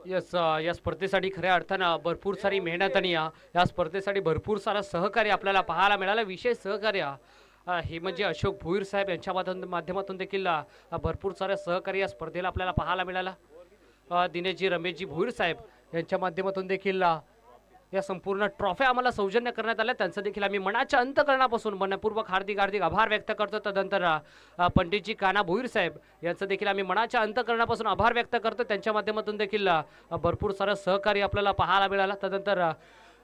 Yes, या स्पर्धेसाठी खऱ्या अर्थानं भरपूर सारी मेहनत आणि या स्पर्धेसाठी भरपूर सारं सहकार्य आपल्याला पाहायला मिळालं. विशेष सहकार्य हे म्हणजे अशोक भोईर साहेब यांच्या माध्यमातून देखील भरपूर सारं सहकार्य या स्पर्धेला आपल्याला पाहायला मिळालं. दिनेशजी रमेशजी भोईर साहेब यांच्या माध्यमातून देखील या संपूर्ण ट्रॉफ्या आम्हाला सौजन्य करण्यात आल्या. त्यांचं देखील आम्ही मनाच्या अंतकरणापासून मनपूर्वक हार्दिक हार्दिक आभार व्यक्त करतो. तदनंतर पंडितजी काना भोईर साहेब यांचं देखील आम्ही मनाच्या अंतकरणापासून आभार व्यक्त करतो. त्यांच्या माध्यमातून देखील भरपूर सारं सहकार्य आपल्याला पाहायला मिळालं. तदनंतर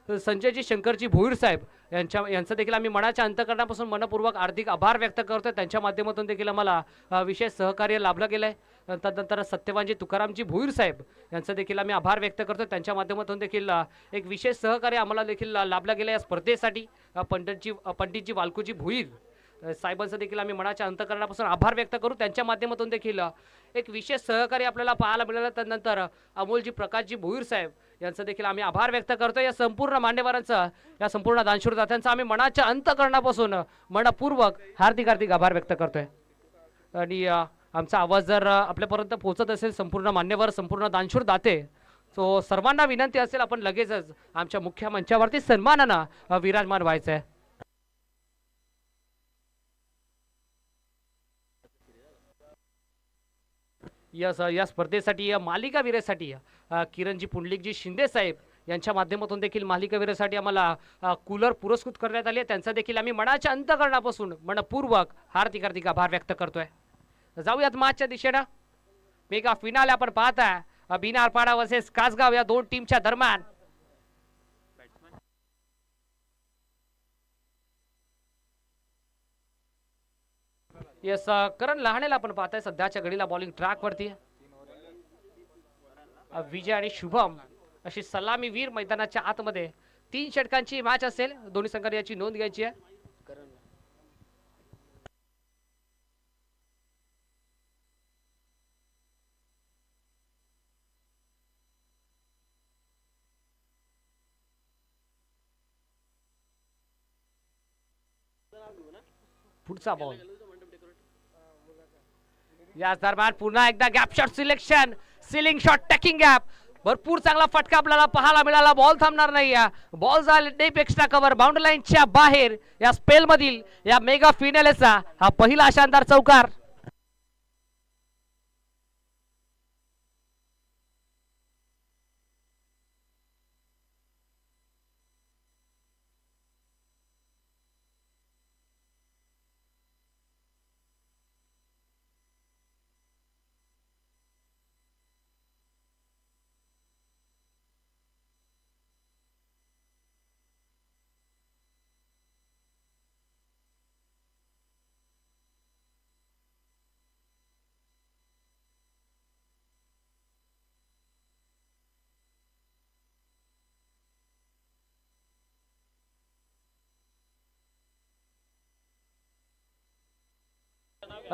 संजयजी शंकरजी भोईर साहेब यांचं देखील आम्ही मनाच्या अंतकरणापासून मनपूर्वक हार्दिक आभार व्यक्त करतो. त्यांच्या माध्यमातून देखील आम्हाला विशेष सहकार्य लाभलं गेलं आहे. तदनंतर सत्यवानजी तुकारामजी भोईर साहेब यांचं देखील आम्ही आभार व्यक्त करतो. त्यांच्या माध्यमातून देखील एक विशेष सहकार्य आम्हाला देखील लाभलं गेलं या स्पर्धेसाठी. पंडितजी वालकुजी भोईर साहेबांचं देखील आम्ही मनाच्या अंतकरणापासून आभार व्यक्त करू. त्यांच्या माध्यमातून देखील एक विशेष सहकार्य आपल्याला पाहायला मिळालं. त्यानंतर अमोलजी प्रकाशजी भोईर साहेब यांचं देखील आम्ही आभार व्यक्त करतो. या संपूर्ण मान्यवरांचं, या संपूर्ण दानशूर दात्यांचा आम्ही मनाच्या अंतकरणापासून मनपूर्वक हार्दिक हार्दिक आभार व्यक्त करतोय. आणि आमचा आवाज जर आपल्यापर्यंत पोहोचत असेल, संपूर्ण मान्यवर, संपूर्ण दानशूर दाते, सो सर्वांना विनंती असेल आपण लगेचच आमच्या मुख्य मंचावरती सन्मानानं विराजमान व्हायचं आहे. या स्पर्धेसाठी मालिका वीरासाठी किरणजी पुंडलिकजी शिंदे साहेब यांच्या माध्यमातून देखील मालिका वीरासाठी आम्हाला कूलर पुरस्कृत करण्यात आले. त्यांचा देखील आम्ही मनाच्या अंतकरणापासून मनपूर्वक हार्दिक हार्दिक आभार व्यक्त करतोय. जाऊयात मॅचच्या दिशेनं. मेगा फिनाले आपण पाहताय बिनारपाडा वर्सेस कासगाव या दोन टीमच्या दरम्यान. यस, करण लहानेला आपण पाहताय सध्याच्या घडीला बॉलिंग ट्रॅक वरती. विजय आणि शुभम अशी सलामी वीर मैदानाच्या आतमध्ये 3 षटकांची मॅच असेल. दोन्ही संघांनी याची नोंद घ्यायची आहे. पुढचा बॉल या दरम्यान पुन्हा एकदा gap shot selection, ceiling shot, taking gap, भरपूर चांगला फटका आपल्याला पाहायला मिळाला. बॉल थांबणार नाही. बॉल झाले डीप एक्स्ट्रा कव्हर बाउंड्री लाईनच्या बाहेर. या स्पेल मधील या मेगा फिनालेचा हा पहिला शानदार चौकार.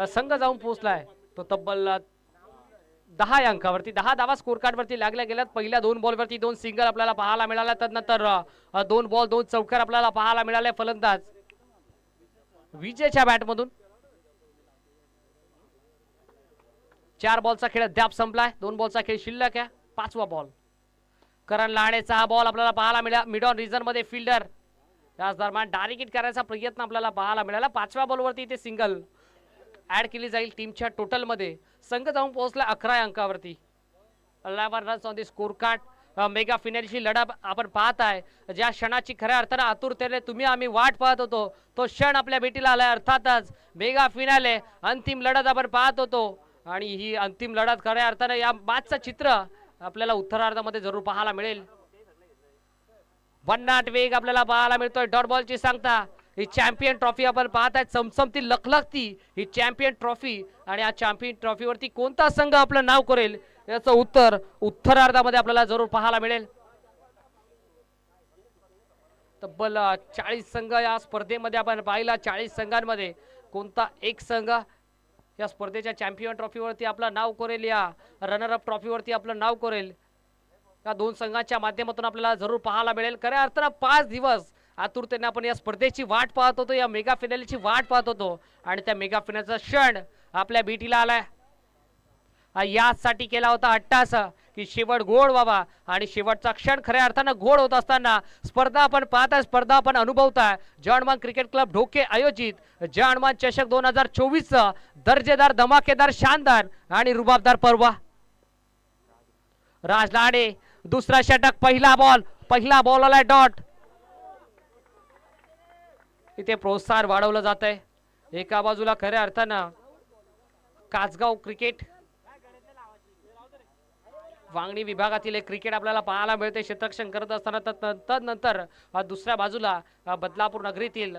संघ जाऊन पोहोचलाय तो तब्बल 10 अंकावरती. 10 धावा स्कोर कार्ड वरती लागल्या गेल्यात. पहिल्या 2 बॉल वरती 2 सिंगल आपल्याला पाहायला मिळाला. त्यानंतर 2 बॉल 2 चौकार आपल्याला पाहायला मिळाले. फलंदाज विजयच्या बॅट मधून 4 बॉलचा खेळ अद्याप संपलाय. 2 बॉलचा खेळ शिल्लक आहे. 5वा बॉल करण लहानेचा हा बॉल आपल्याला पाहायला मिळाला. मिड ऑन रिजन मध्ये फिल्डर याच दरम्यान डायरेक्ट हिट करायचा प्रयत्न आपल्याला पाहायला मिळाला. 5व्या बॉलवरती इथे सिंगल ऍड केली जाईल टीमच्या टोटल मध्ये. संघ जाऊन पोहोचला 11 अंकावरती. 11 runs on the scorecard. Mega फिनालेची लढत आपण पाहताय. ज्या क्षणाची खऱ्या अर्थाने आतुरतेने तुम्ही आम्ही वाट पाहत होतो तो क्षण आपल्या भेटीला आलाय. अर्थातच मेगा फिनाले अंतिम लढत आपण पाहत होतो आणि ही अंतिम लढत खऱ्या अर्थाने या मॅचचं चित्र आपल्याला उत्तरार्धामध्ये जरूर पाहायला मिळेल. भन्नाट वेग आपल्याला पाहायला मिळतोय. डॉट बॉलची सांगता ही चॅम्पियन ट्रॉफी आपण पाहताय. चमचमती लखलखती ही चॅम्पियन ट्रॉफी आणि या चॅम्पियन ट्रॉफीवरती कोणता संघ आपलं नाव करेल याचं उत्तर उत्तरार्धामध्ये आपल्याला जरूर पाहायला मिळेल. तब्बल 40 संघ या स्पर्धेमध्ये आपण पाहिला. 40 संघांमध्ये कोणता एक संघ या स्पर्धेच्या चॅम्पियन ट्रॉफीवरती आपलं नाव करेल, या रनर अप ट्रॉफीवरती आपलं नाव करेल, या 2 संघांच्या माध्यमातून आपल्याला जरूर पाहायला मिळेल. खऱ्या अर्थानं 5 दिवस आतुरतेने आपण या स्पर्धेची वाट पाहत होतो, या मेगा फिनालेची वाट पाहत होतो आणि त्या मेगा फिनालेचा क्षण आपल्या भेटीला आलाय. यासाठी केला होता अट्टास की शेवट गोड व्हावा आणि शेवटचा क्षण खऱ्या अर्थानं गोड होत असताना स्पर्धा आपण पाहताय, स्पर्धा आपण अनुभवताय. जवानमान क्रिकेट क्लब ढोके आयोजित जवानमान चषक 2024 दर्जेदार, धमाकेदार, शानदार आणि रुबाबदार पर्व. राज लाडे दुसरा षटक, पहिला बॉल आलाय डॉट. इथे प्रोत्साहन वाढवलं जात आहे. एका बाजूला खऱ्या अर्थानं कासगाव क्रिकेट वांगणी विभागातील एक क्रिकेट आपल्याला पाहायला मिळते क्षेत्ररक्षण करत असताना, तदनंतर दुसऱ्या बाजूला बदलापूर नगरीतील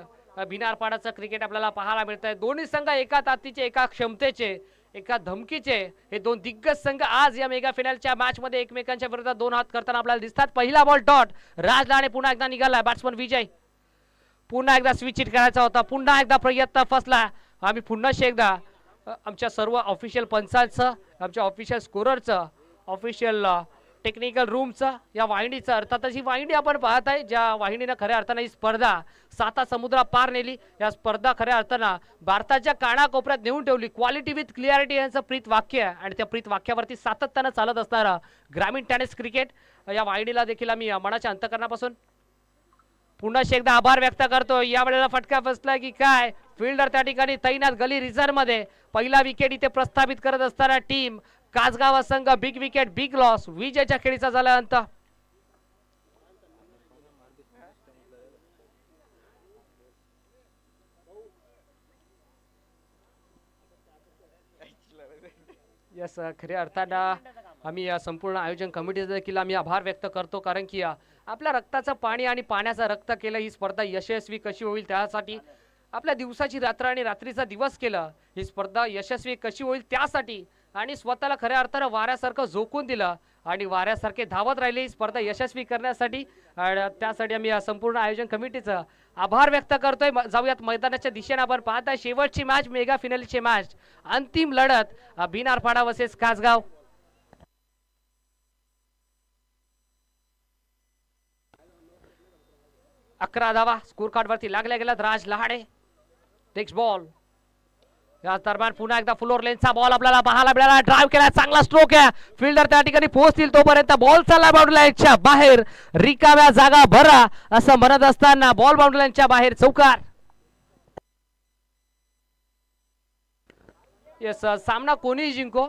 भिनारपाडाचं क्रिकेट आपल्याला पाहायला मिळत आहे. दोन्ही संघ एका ताकदीचे, एका क्षमतेचे, एका धमकीचे हे दोन दिग्गज संघ आज या मेगा फायनलच्या मॅच मध्ये एकमेकांच्या विरोधात दोन हात करताना आपल्याला दिसतात. पहिला बॉल डॉट. राज लाडे पुन्हा एकदा निघाला. बॅट्समन विजय पुन्हा एकदा स्विच हिट करायचा होता. पुन्हा एकदा प्रयत्न फसला. आम्ही पुन्हा एकदा आमच्या सर्व ऑफिशियल पंचांचं, आमच्या ऑफिशियल स्कोररचं, ऑफिशियल टेक्निकल रूमचं, या वाहिनीचं, अर्थातच ही वाहिनी आपण पाहत आहे ज्या वाहिनीनं खऱ्या अर्थानं ही स्पर्धा 7 समुद्रा पार नेली. या स्पर्धा खऱ्या अर्थानं भारताच्या कानाकोपऱ्यात नेऊन ठेवली. क्वालिटी विथ क्लिअरिटी यांचं प्रीत वाक्य आहे आणि त्या प्रीत वाक्यावरती सातत्यानं चालत असणारा ग्रामीण टेनिस क्रिकेट या वाहिनीला देखील आम्ही मनाच्या अंतकरणापासून पुन्हा एकदा आभार व्यक्त करतो. या वेळेला फटका बसला की काय, फिल्डर त्या ठिकाणी तैनात गली रिझर्व मध्ये. पहिला विकेट इथे प्रस्थापित करत असताना टीम कासगाव संघ बिग विकेट, बिग लॉस. विजयच्या खेळीचा झाला अंत. यस, खऱ्या अर्थानं आम्ही संपूर्ण आयोजन कमिटीचा देखील आम्ही आभार व्यक्त करतो, कारण की आपल्या रक्ताचं पाणी आणि पाण्याचं रक्त केलं ही स्पर्धा यशस्वी कशी होईल त्यासाठी, आपल्या दिवसाची रात्र आणि रात्रीचा दिवस केलं ही स्पर्धा यशस्वी कशी होईल त्यासाठी, आणि स्वतःला खऱ्या अर्थानं वाऱ्यासारखं झोकून दिलं आणि वाऱ्यासारखे धावत राहिले ही स्पर्धा यशस्वी करण्यासाठी. त्यासाठी आम्ही संपूर्ण आयोजन कमिटीचं आभार व्यक्त करतोय. जाऊयात मैदानाच्या दिशेने. आपण पाहताय शेवटची मॅच, मेगा फायनलची मॅच, अंतिम लढत भिनारपाडा वर्सेस कासगाव. अकरा धावा स्कोर कार्ड वरती लागल्या गेल्यात. राज लहाडे टेक्स बॉल. या दरम्यान पुन्हा एकदा फ्लोर लेनचा बॉल आपल्याला पाहायला मिळाला. ड्राइव्ह केला, चांगला स्ट्रोक आहे. फिल्डर त्या ठिकाणी पोहोचतील तोपर्यंत बॉल चालला बाउंड्री लाईनच्या बाहेर. रिकाम्या जागा भरा असं म्हणत असताना बॉल बाउंड्री लाईनच्या बाहेर चौकार. यस, सामना कोणीही जिंको,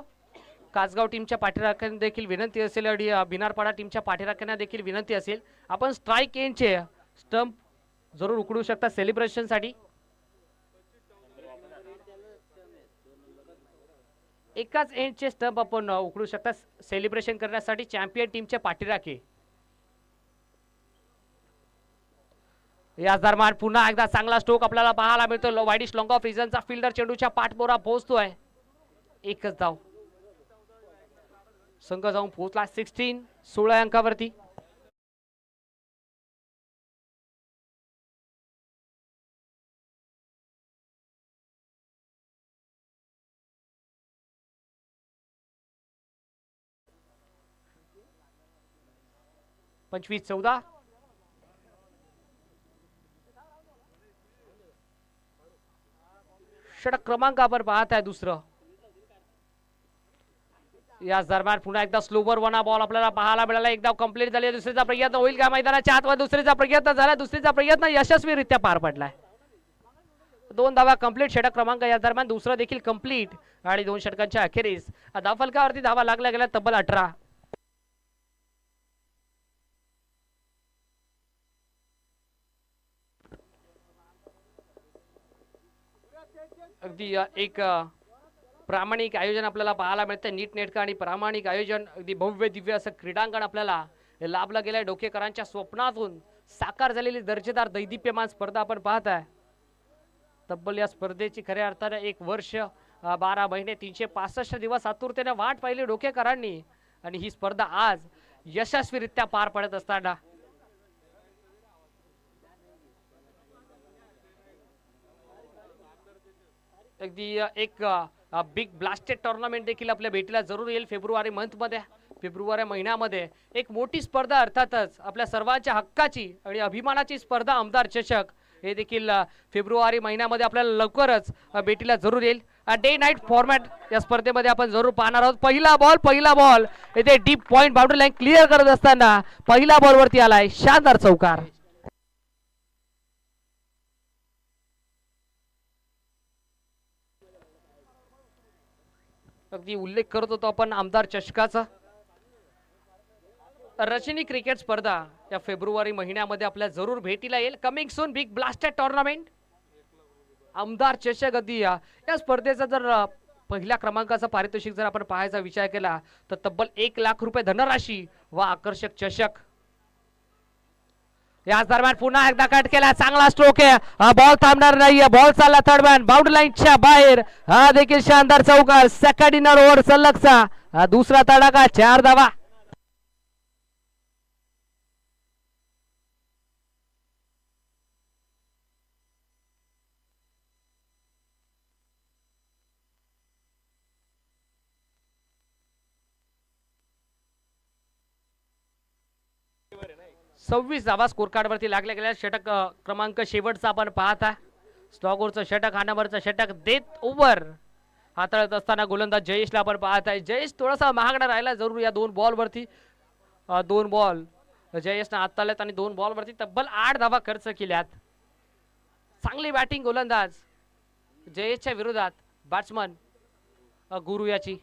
कासगाव टीमच्या पाठीराख्यांना देखील विनंती असेल आणि भिनारपाडा टीमच्या पाठीराख्यांना देखील विनंती असेल, आपण स्ट्राइक एंडचे स्टंप जरूर उकडू शकता सेलिब्रेशन साठी. एकाच एंडचे स्टंप आपण उकडू शकता सेलिब्रेशन करण्यासाठी चॅम्पियन टीमच्या पाठीराखे. या दरम्यान पुन्हा एकदा चांगला स्ट्रोक आपल्याला पाहायला मिळतो. वाईडिश लॉंग ऑफ रिजनचा फिल्डर चेंडूच्या पाठमोरा पोहोचतोय. एकच धाव संघ जाऊन पोहोचला 16 अंकावरती. पंचवीस 14. षटक क्रमांक आपण पाहत आहे दुसरं. या दरम्यान पुन्हा एकदा स्लोवर वना बॉल आपल्याला पाहायला मिळाला. एकदा कंप्लीट झाली. दुसरीचा प्रयत्न होईल का मैदानाच्या आतमध्ये? दुसरीचा प्रयत्न झाला. दुसरीचा प्रयत्न यशस्वीरित्या पार पडलाय. 2 धावा कंप्लीट. षटक क्रमांक या दरम्यान दुसरा देखील कंप्लीट आणि 2 षटकांच्या अखेरीस धावफलकावरती धावा लागल्या गेल्या तब्बल 18. अगदी एक प्रामाणिक आयोजन आपल्याला पाहायला मिळतं. नीटनेटकं आणि प्रामाणिक आयोजन, अगदी भव्य दिव्य असं क्रीडांगण आपल्याला लाभलं गेलंय. डोकेकरांच्या स्वप्नातून साकार झालेली दर्जेदार दैदिप्यमान स्पर्धा आपण पाहत आहे. तब्बल या स्पर्धेची खऱ्या अर्थाने 1 वर्ष 12 महिने 365 दिवस आतुरतेने वाट पाहिली डोकेकरांनी, आणि ही स्पर्धा आज यशस्वीरित्या पार पडत असताना अगदी एक बिग ब्लास्टेड टुर्नामेंट देखील आपल्या भेटीला जरूर येईल फेब्रुवारी मंथमध्ये. फेब्रुवारी महिन्यामध्ये एक मोठी स्पर्धा, अर्थातच आपल्या सर्वांच्या हक्काची आणि अभिमानाची स्पर्धा आमदार चषक, हे देखील फेब्रुवारी महिन्यामध्ये आपल्याला लवकरच भेटीला जरूर येईल. डे नाईट फॉर्मॅट या स्पर्धेमध्ये आपण जरूर पाहणार आहोत. पहिला बॉल इथे deep point boundary line clear करत असताना पहिला बॉल वरती आलाय शानदार चौकार. अगदी उल्लेख करत होतो आपण आमदार चषकाचा. रशियन क्रिकेट स्पर्धा या फेब्रुवारी महिन्यामध्ये आपल्या जरूर भेटीला येईल. Coming soon big blaster tournament आमदार चषक. अगदी या स्पर्धेचा जर पहिल्या क्रमांकाचा पारितोषिक जर आपण पाहायचा विचार केला तर तब्बल 1,00,000 रुपये धनराशी व आकर्षक चषक. याच दरम्यान पुन्हा एकदा कट केला. चांगला स्ट्रोक आहे. हा बॉल थांबणार नाहीये. बॉल चालला थर्ड मॅन बाउंड्री लाईनच्या बाहेर. हा देखील शानदार चौकार. सेकंड इनर ओव्हर सलगचा दुसरा तडाखा 4 धावा. 26 धावा स्कोर कार्ड वरती लागल्या गेल्या. षटक क्रमांक शेवटचा आपण पाहता. स्टॉगोरचं षटक हा नंबरचं षटक देत ओव्हर हाताळत असताना गोलंदाज जयेशला आपण पाहत आहे. जयेश थोडासा महागडा राहिला जरूर या 2 बॉल वरती. 2 बॉल जयेशने हाताळल्यात आणि 2 बॉल वरती तब्बल 8 धावा खर्च केल्यात. चांगली बॅटिंग गोलंदाज जयेशच्या विरोधात बॅट्समन गुरु याची.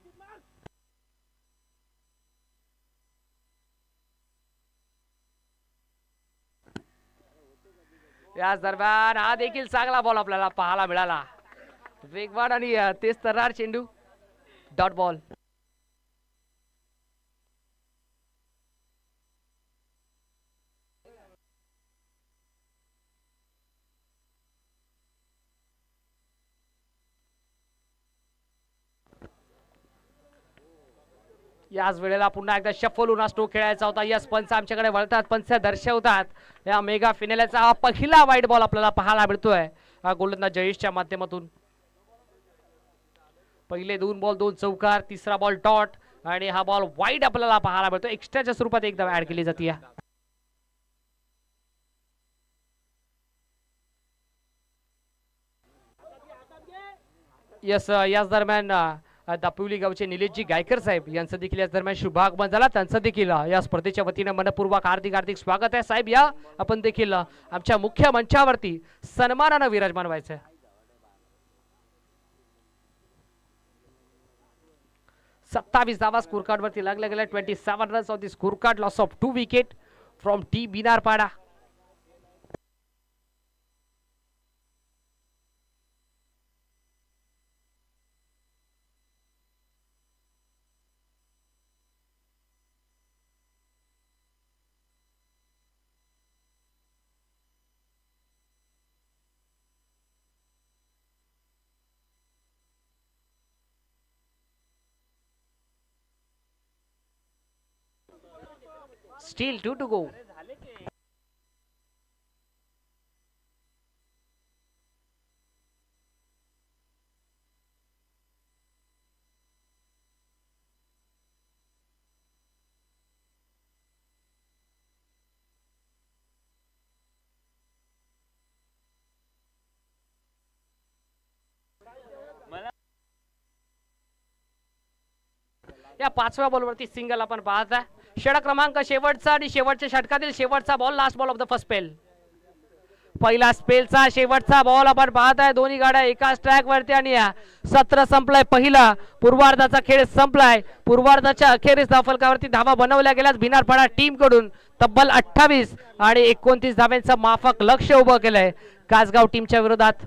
याच दरम्यान हा देखील चांगला बॉल आपल्याला पाहायला मिळाला. वेगवान आणि तेज तर्रार चेंडू डॉट बॉल. याच वेळेला पुन्हा एकदा शफल होऊन स्ट्रोक खेळायचा होता. यस पंच आमच्याकडे वळतात. पंच दर्शवतात या मेगा फिनालेचा हा पहिला वाईट बॉल आपल्याला पाहायला मिळतोय गोलंदाज जयेशच्या माध्यमातून. पहिले 2 बॉल 2 चौकार. तिसरा बॉल डॉट आणि हा बॉल वाईट आपल्याला पाहायला मिळतो. एक्स्ट्राच्या स्वरूपात एकदा ऍड केली जाते. यस याच दरम्यान दापिवली गावचे निलेशजी गायकर साहेब यांचं देखील याच दरम्यान शुभागमन झाला. त्यांचं देखील या स्पर्धेच्या वतीने मनपूर्वक हार्दिक स्वागत आहे. साहेब या आपण देखील आमच्या मुख्य मंचावरती सन्मानानं विराजमान व्हायचं. 27 धावा स्कोर कार्ड वरती लागल्या गेल्या. 27 runs off the scorecard. Loss of 2 wicket from T Binarpada. Still 2 to go. या 5व्या बॉलवरती सिंगल आपण पाहता. षटक क्रमांक शेवटचा आणि शेवटच्या षटकातील शेवटचा ball. Last ball of the first spell. पहिला स्पेलचा शेवटचा बॉल आपण पाहताय. दोन्ही गाड्या एकाच ट्रॅक वरती आणि सत्र संपलाय. पहिला पूर्वार्धाचा खेळ संपलाय. पूर्वार्धाच्या अखेरीस धावफलकावरती धावा बनवल्या गेल्यात भिनारपाडा टीम कडून. तब्बल 28 आणि 29 धाव्यांचं माफक लक्ष्य उभं केलंय कासगाव टीमच्या विरोधात.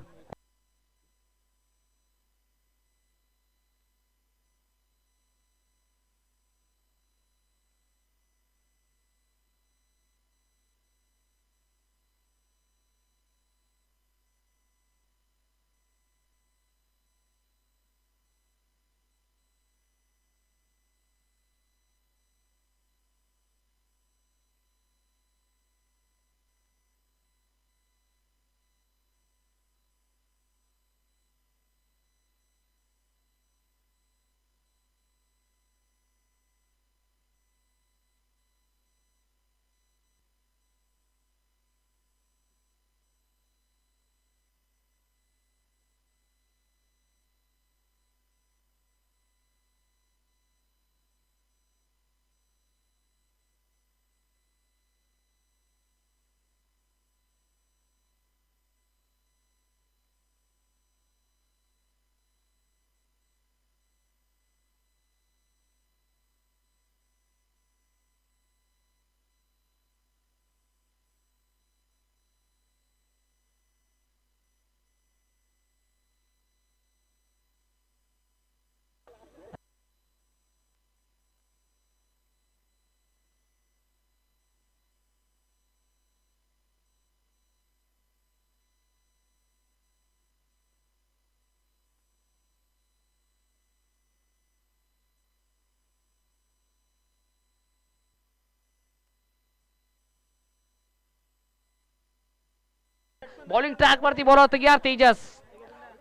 बॉलिंग ट्रॅक वरती बॉल तयार तेजस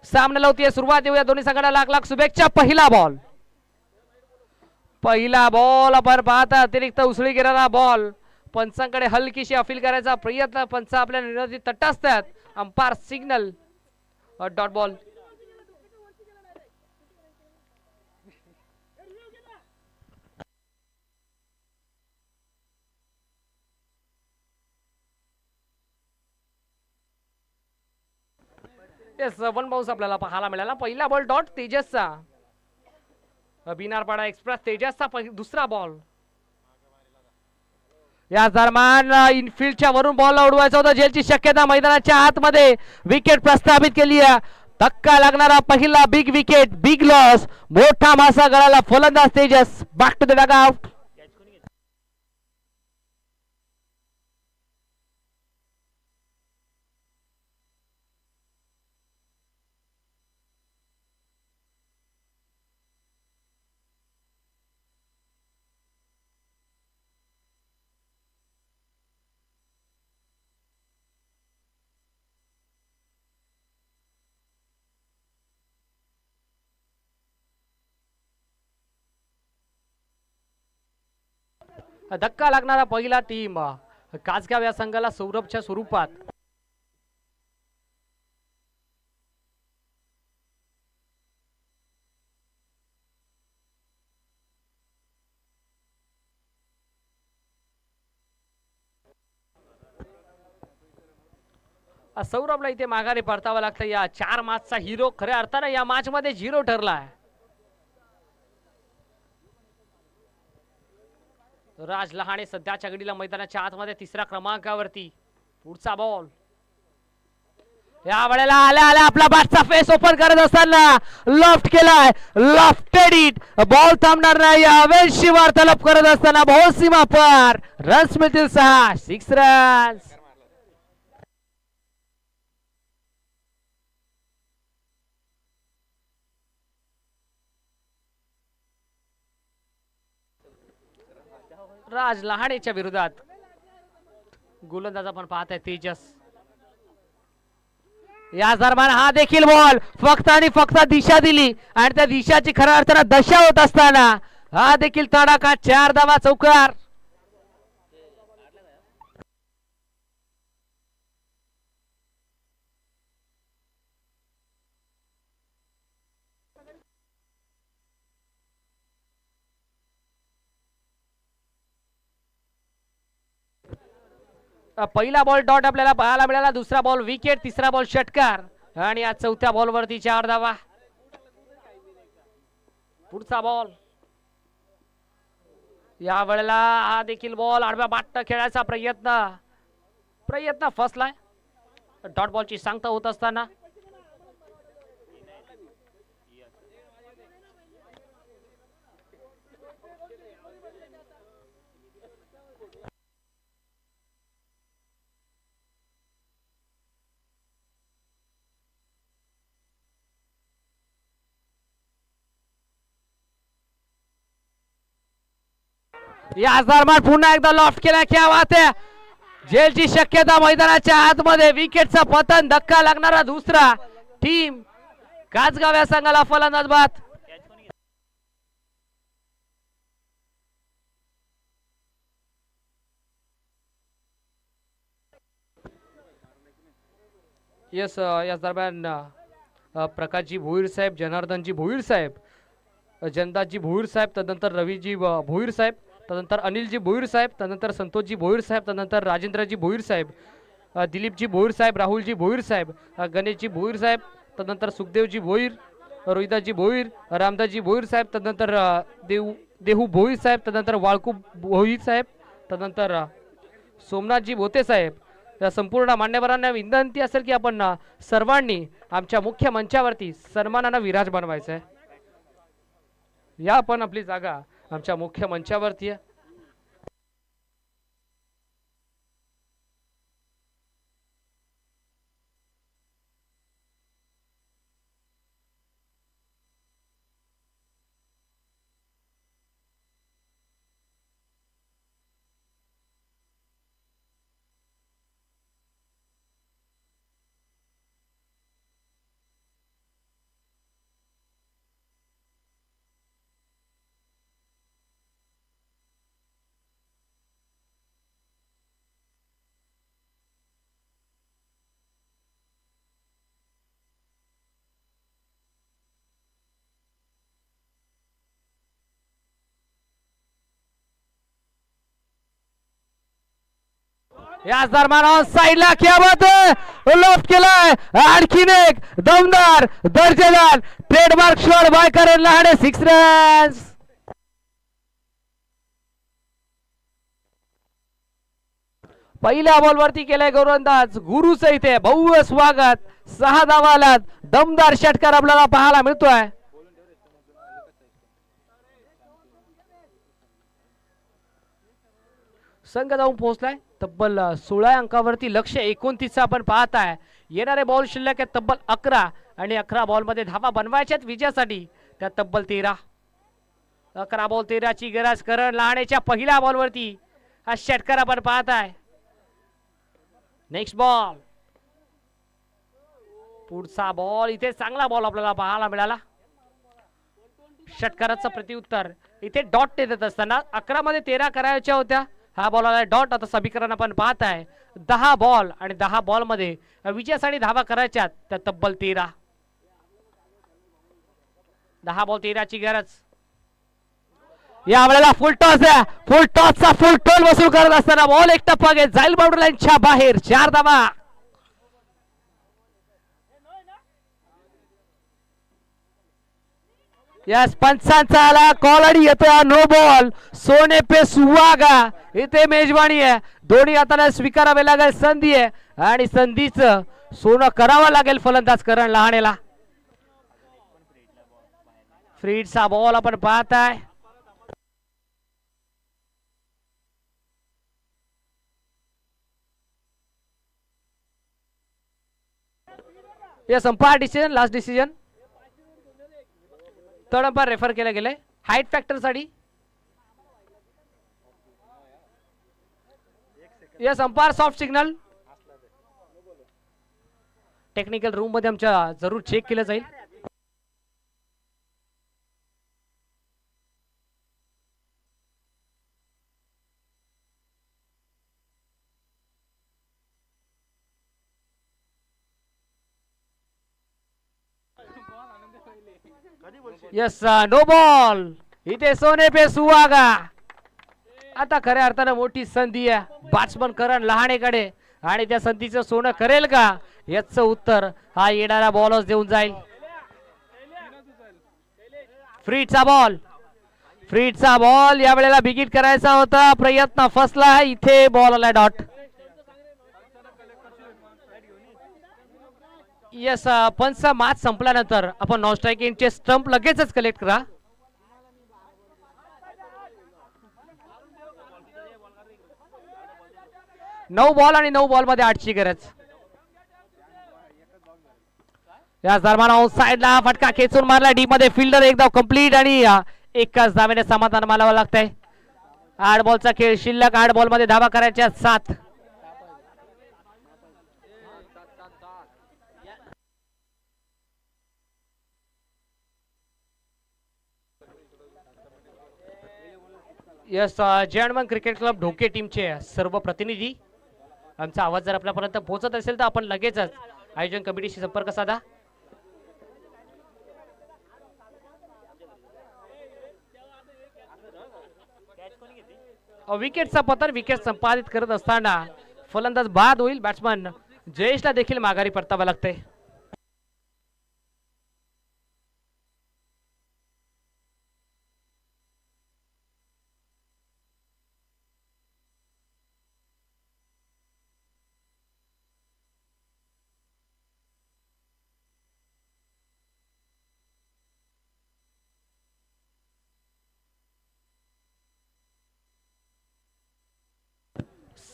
सामन्याला होतीये सुरुवात. देऊया दोन्ही संघाला लाख लाख शुभेच्छा. पहिला बॉल आपण पाहता अतिरिक्त उसळी गेलेला बॉल. पंचांकडे हलकीशी अपील करायचा प्रयत्न. पंच आपल्या निर्णयाची तटस्थतात. Umpire signal dot ball. One bounce आपल्याला पाहायला मिळाला. पहिला बॉल डॉट तेजसचा. बिनारपाडा एक्सप्रेस तेजसचा दुसरा बॉल. या दरम्यान इनफिल्डच्या वरून बॉल उडवायचा होता. जेलची शक्यता मैदानाच्या आतमध्ये. विकेट प्रस्थापित केली आहे. धक्का लागणारा पहिला बिग विकेट. Big loss. मोठा मासा गळाला फलंदाज Tejas. Back to the dugout. धक्का लागणारा पहिला टीम कासगाव या संघाला सौरभच्या स्वरूपात. सौरभला इथे माघारी परतावं लागतं. या 4 मॅचचा हिरो खऱ्या अर्थानं या मॅच मध्ये 0 ठरलाय. राज लहाणे सध्याच्या घडीला मैदानाच्या आतमध्ये 3ऱ्या क्रमांकावरती. पुढचा बॉल या वेळेला आल्या आपला बॅटचा फेस ओपन करत असताना लॉफ्ट केलाय. Lofted it. बॉल थांबणार नाही. अवेशी वार्तालाप करत असताना बॉल सीमा पार. रन्स मिळतील 6 रन्स. राज लहाणेच्या विरोधात गोलंदाज आपण पाहत आहे तेजस. या दरम्यान हा देखील बॉल फक्त आणि फक्त दिशा दिली आणि त्या दिशाची खऱ्या अर्थानं दशा होत असताना हा देखील तडाखा 4 धावा चौकार. पहिला बॉल डॉट आपल्याला पाहायला मिळाला. दुसरा बॉल विकेट. 3रा बॉल षटकार आणि या 4थ्या बॉल वरती 4 धावा. पुढचा बॉल या वेळेला हा देखील बॉल आडव्या बाट खेळायचा प्रयत्न फसलाय. डॉट बॉलची सांगता होत असताना या दरम्यान पुन्हा एकदा लॉफ्ट केला. क्या बात आहे. जेलची शक्यता मैदानाच्या आतमध्ये. विकेटचा पतन. धक्का लागणारा दुसरा टीम कासगाव या संघाला फलंदाज बाद. यस या दरम्यान प्रकाशजी भोईर साहेब, जनार्दनजी भोईर साहेब, जनदासजी भोईर साहेब, तदनंतर रवीजी भोईर साहेब, तदनंतर अनिलजी भोईर साहेब, तदनंतर संतोषजी भोईर साहेब, तदनंतर राजेंद्रजी भोईर साहेब, दिलीपजी भोईर साहेब, राहुलजी भोईर साहेब, गणेशजी भोईर साहेब, तदनंतर सुखदेवजी भोईर, रोहिदासजी भोईर, रामदासजी भोईर साहेब, तदनंतर देहू भोईर साहेब, तदनंतर वाळकू भोईर साहेब, तदनंतर सोमनाथजी भोते साहेब. या संपूर्ण मान्यवरांना विनंती असेल की आपण सर्वांनी आमच्या मुख्य मंचावरती सन्मानानं विराज बनवायचं आहे. या आपण आपली जागा आमच्या मुख्य मंचावरती आहे. याच दरम्यान साईडला खेळत लोफ्ट केलाय आणखीन एक दमदार दर्जेदार ट्रेडमार्क शॉट बाय करण लहाने 6 रन्स. पहिल्या बॉलवरती केलाय गोलंदाज गुरुचं इथे भव्य स्वागत. 6 धावाला दमदार षटकार आपल्याला पाहायला मिळतोय. संघ जाऊन पोहोचलाय तब्बल 16 अंकावरती. लक्ष 29 आपण पाहत आहे. येणारे बॉल शिल्लक आहे तब्बल 11 आणि 11 बॉल मध्ये धावा बनवायच्यात विजयासाठी. त्या तब्बल 13. 11 बॉल 13 ची गरज करण लहानेच्या पहिल्या बॉलवरती हा षटकार आपण पाहत आहे. नेक्स्ट बॉल पुढचा बॉल इथे चांगला बॉल आपल्याला पाहायला मिळाला. षटकाराचं प्रत्युत्तर इथे डॉट देत असताना 11 मध्ये 13 करायच्या होत्या. हा बॉल आला डॉट. आता समीकरण आपण पाहत आहे 10 बॉल आणि 10 बॉल मध्ये विजयासाठी धावा करायच्यात त्या तब्बल 13. 10 बॉल 13 ची गरज. या वेळेला फुल टॉस आहे. फुल टॉसचा फुल टोल वसूल करत असताना बॉल एक टप्पा घेत जाईल बाउंड्री लाईनच्या बाहेर. 4 धावा. यस पंचांचा आला कॉल आणि येतोय नो बॉल. सोने पे सुहागा इथे मेजवानी आहे. दोन्ही हाताने स्वीकारावे लागेल संधी आहे आणि संधीचं सोनं करावं लागेल फलंदाज करण लहानेला. फ्रीडचा बॉल आपण पाहताय. Yes umpire decision last decision. Third umpire refer केलं गेलंय हाईट फॅक्टर साठी. Yes umpire soft signal technical room मध्ये आमच्या जरूर चेक केलं जाईल. Yes no ball. इथे सोने पे सुहागा. आता खऱ्या अर्थानं मोठी संधी आहे बॅट्समन करण लहानेकडे आणि त्या संधीचं सोनं करेल का याचं उत्तर हा येणारा बॉलच देऊन जाईल. फ्रीडचा बॉल. फ्रीडचा बॉल या वेळेला बिगिट करायचा होता. प्रयत्न फसला. इथे बॉल आला डॉट. यस पंच मॅच संपल्यानंतर आपण नॉन स्ट्रायकिंगचे स्टंप लगेचच कलेक्ट करा. नऊ बॉल आणि 9 बॉल मध्ये 8 ची गरज. या दरम्यान साइडला फटका खेचून मारला डी मध्ये फिल्डर. एक धाव कंप्लीट आणि एकाच धावेने समाधान मानावं लागतंय. 8 बॉलचा खेळ शिल्लक. 8 बॉल मध्ये धावा करायच्या 7. यस जयंतमन क्रिकेट क्लब ढोके टीमचे सर्व प्रतिनिधी आमचा आवाज जर आपल्यापर्यंत पोहोचत असेल तर आपण लगेचच आयोजन कमिटीशी संपर्क साधा. विकेटचा पतन विकेट संपादित करत असताना फलंदाज बाद होईल. बॅट्समन जयेशला देखील माघारी परतावं लागतंय.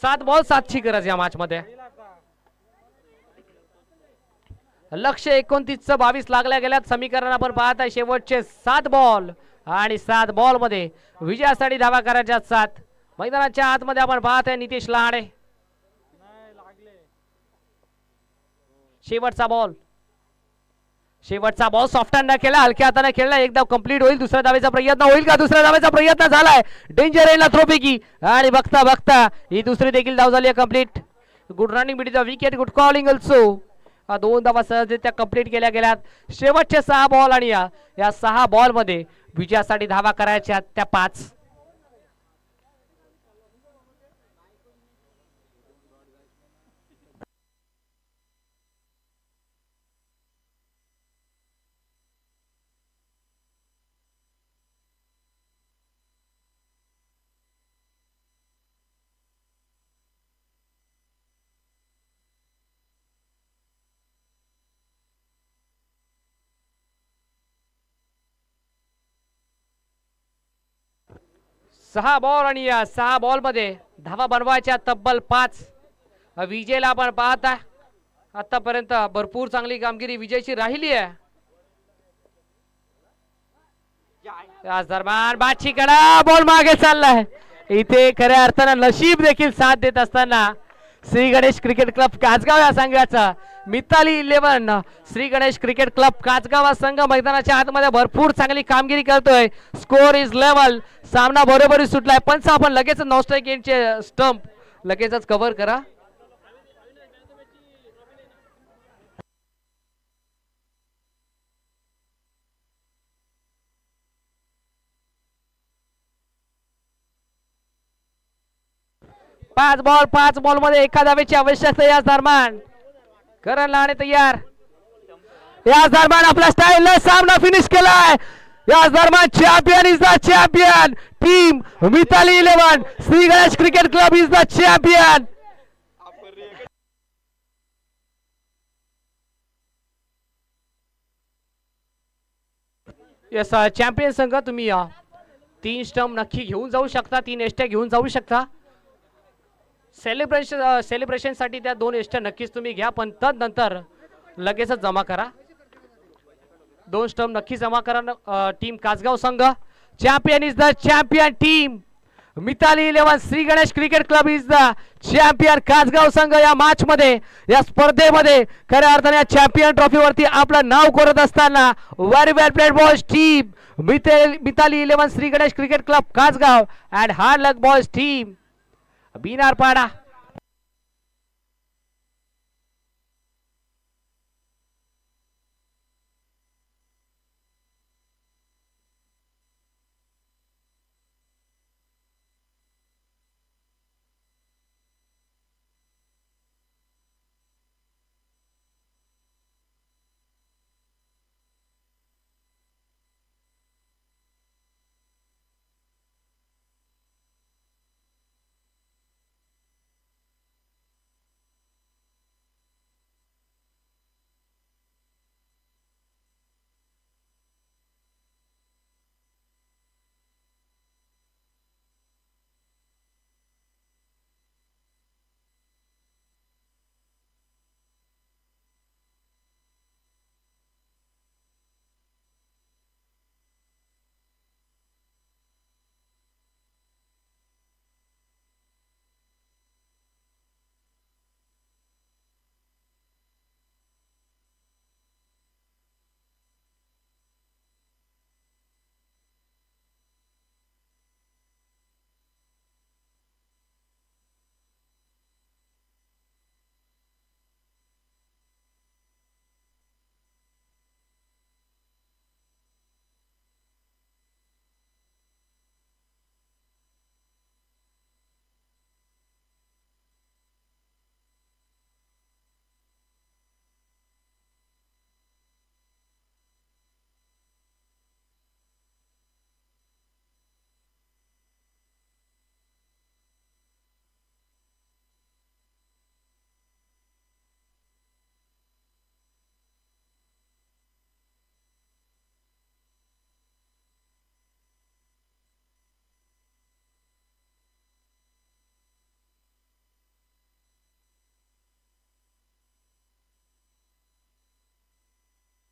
सात बॉल 7 ची गरज या मॅच मध्ये. लक्ष 29 22 लागल्या गेल्यात. समीकरण आपण पाहत आहे शेवटचे 7 बॉल आणि 7 बॉल मध्ये विजयासाठी धावा करायच्या 7. मैदानाच्या आतमध्ये आपण पाहत आहे नितेश लहाने. शेवटचा बॉल. शेवटचा बॉल सॉफ्ट हँड केला. हलक्या हाताने खेळला. एक धाव कंप्लीट होईल. दुसऱ्या धावेचा प्रयत्न होईल का? दुसऱ्या धावेचा प्रयत्न झालाय. डेंजर येईल थ्रोपैकी आणि बघता बघता ही दुसरी देखील धाव झाली आहे complete. Good running bit the wicket. Good calling also. 2 धावा सहजरित्या कंप्लीट केल्या गेल्यात. शेवटचे 6 बॉल आणि या 6 बॉल मध्ये विजयासाठी धावा करायच्या त्या 5. 6 बॉल आणि या 6 बॉल मध्ये धावा बनवायच्या तब्बल 5. विजयला आपण पाहता आतापर्यंत भरपूर चांगली कामगिरी विजयची राहिली आहे. याच दरम्यान बादशीकडा बॉल मागे चाललाय. इथे खऱ्या अर्थानं नशीब देखील साथ देत असताना श्री गणेश क्रिकेट क्लब काचगाव या संघाचा मिताली 11 श्री गणेश क्रिकेट क्लब काचगाव हा संघ मैदानाच्या आतमध्ये भरपूर चांगली कामगिरी करतोय. Score is level. सामना बरोबरी सुटलाय. पंच आपण लगेच नॉस्ट्राईक एंडचे स्टंप लगेचच कव्हर करा. पाच बॉल मध्ये एका धावेची आवश्यकता. याच दरम्यान करण लाणे तयार. याच दरम्यान आपला स्टाईल सामना फिनिश केलाय. याच दरम्यान champion is the champion. Team Mithali 11 Shri Ganesh cricket club is the champion. Yes champion संघ तुम्ही 3 स्टंप नक्की घेऊन जाऊ शकता. 3 एष्ट्या घेऊन जाऊ शकता. सेलिब्रेशन साठी त्या 2 एष्ट्या नक्कीच तुम्ही घ्या. पण तदनंतर लगेचच जमा करा. 2 स्टंप नक्की जमा करा. Team Kachgaon Sangh champion is the champion. Team Mithali 11 Shri Ganesh cricket club is the champion. Kachgaon Sangh या मॅच मध्ये या स्पर्धेमध्ये खऱ्या अर्थाने या चॅम्पियन ट्रॉफी वरती आपलं नाव करत असताना very well played boys team Mithali 11 Shri Ganesh cricket club Kachgaon and hard luck boys team बीनारपाडा.